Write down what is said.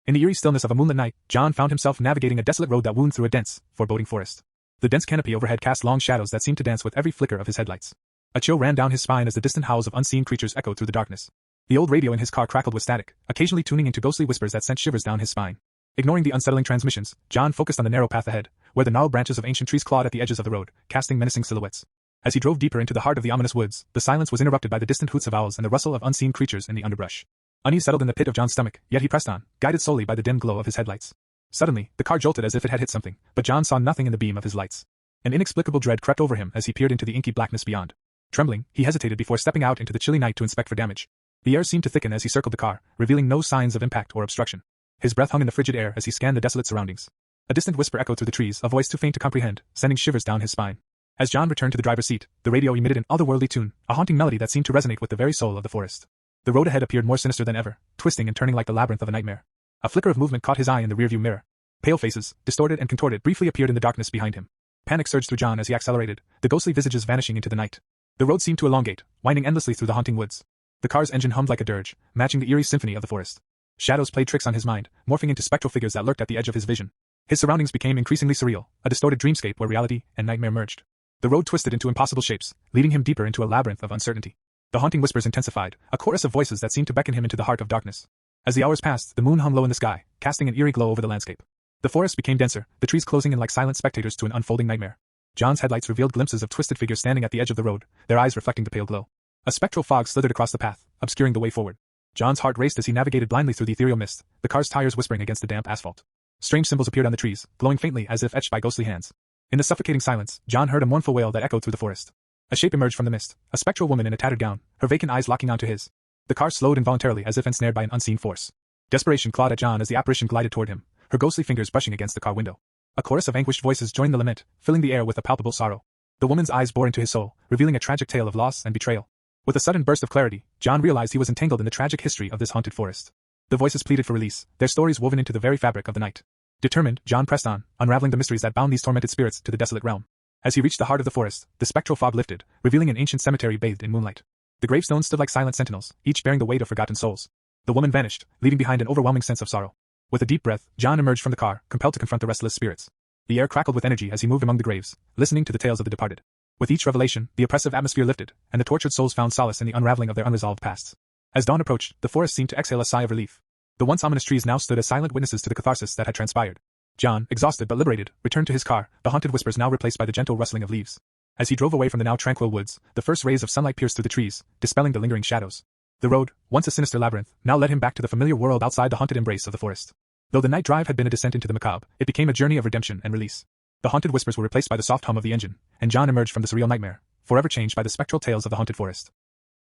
In the eerie stillness of a moonlit night, John found himself navigating a desolate road that wound through a dense, foreboding forest. The dense canopy overhead cast long shadows that seemed to dance with every flicker of his headlights. A chill ran down his spine as the distant howls of unseen creatures echoed through the darkness. The old radio in his car crackled with static, occasionally tuning into ghostly whispers that sent shivers down his spine. Ignoring the unsettling transmissions, John focused on the narrow path ahead, where the gnarled branches of ancient trees clawed at the edges of the road, casting menacing silhouettes. As he drove deeper into the heart of the ominous woods, the silence was interrupted by the distant hoots of owls and the rustle of unseen creatures in the underbrush. Unease settled in the pit of John's stomach, yet he pressed on, guided solely by the dim glow of his headlights. Suddenly, the car jolted as if it had hit something, but John saw nothing in the beam of his lights. An inexplicable dread crept over him as he peered into the inky blackness beyond. Trembling, he hesitated before stepping out into the chilly night to inspect for damage. The air seemed to thicken as he circled the car, revealing no signs of impact or obstruction. His breath hung in the frigid air as he scanned the desolate surroundings. A distant whisper echoed through the trees, a voice too faint to comprehend, sending shivers down his spine. As John returned to the driver's seat, the radio emitted an otherworldly tune, a haunting melody that seemed to resonate with the very soul of the forest. The road ahead appeared more sinister than ever, twisting and turning like the labyrinth of a nightmare. A flicker of movement caught his eye in the rearview mirror. Pale faces, distorted and contorted, briefly appeared in the darkness behind him. Panic surged through John as he accelerated, the ghostly visages vanishing into the night. The road seemed to elongate, winding endlessly through the haunting woods. The car's engine hummed like a dirge, matching the eerie symphony of the forest. Shadows played tricks on his mind, morphing into spectral figures that lurked at the edge of his vision. His surroundings became increasingly surreal, a distorted dreamscape where reality and nightmare merged. The road twisted into impossible shapes, leading him deeper into a labyrinth of uncertainty. The haunting whispers intensified, a chorus of voices that seemed to beckon him into the heart of darkness. As the hours passed, the moon hung low in the sky, casting an eerie glow over the landscape. The forest became denser, the trees closing in like silent spectators to an unfolding nightmare. John's headlights revealed glimpses of twisted figures standing at the edge of the road, their eyes reflecting the pale glow. A spectral fog slithered across the path, obscuring the way forward. John's heart raced as he navigated blindly through the ethereal mist, the car's tires whispering against the damp asphalt. Strange symbols appeared on the trees, glowing faintly as if etched by ghostly hands. In the suffocating silence, John heard a mournful wail that echoed through the forest. A shape emerged from the mist, a spectral woman in a tattered gown, her vacant eyes locking onto his. The car slowed involuntarily as if ensnared by an unseen force. Desperation clawed at John as the apparition glided toward him, her ghostly fingers brushing against the car window. A chorus of anguished voices joined the lament, filling the air with a palpable sorrow. The woman's eyes bore into his soul, revealing a tragic tale of loss and betrayal. With a sudden burst of clarity, John realized he was entangled in the tragic history of this haunted forest. The voices pleaded for release, their stories woven into the very fabric of the night. Determined, John pressed on, unraveling the mysteries that bound these tormented spirits to the desolate realm. As he reached the heart of the forest, the spectral fog lifted, revealing an ancient cemetery bathed in moonlight. The gravestones stood like silent sentinels, each bearing the weight of forgotten souls. The woman vanished, leaving behind an overwhelming sense of sorrow. With a deep breath, John emerged from the car, compelled to confront the restless spirits. The air crackled with energy as he moved among the graves, listening to the tales of the departed. With each revelation, the oppressive atmosphere lifted, and the tortured souls found solace in the unraveling of their unresolved pasts. As dawn approached, the forest seemed to exhale a sigh of relief. The once ominous trees now stood as silent witnesses to the catharsis that had transpired. John, exhausted but liberated, returned to his car, the haunted whispers now replaced by the gentle rustling of leaves. As he drove away from the now tranquil woods, the first rays of sunlight pierced through the trees, dispelling the lingering shadows. The road, once a sinister labyrinth, now led him back to the familiar world outside the haunted embrace of the forest. Though the night drive had been a descent into the macabre, it became a journey of redemption and release. The haunted whispers were replaced by the soft hum of the engine, and John emerged from the surreal nightmare, forever changed by the spectral tales of the haunted forest.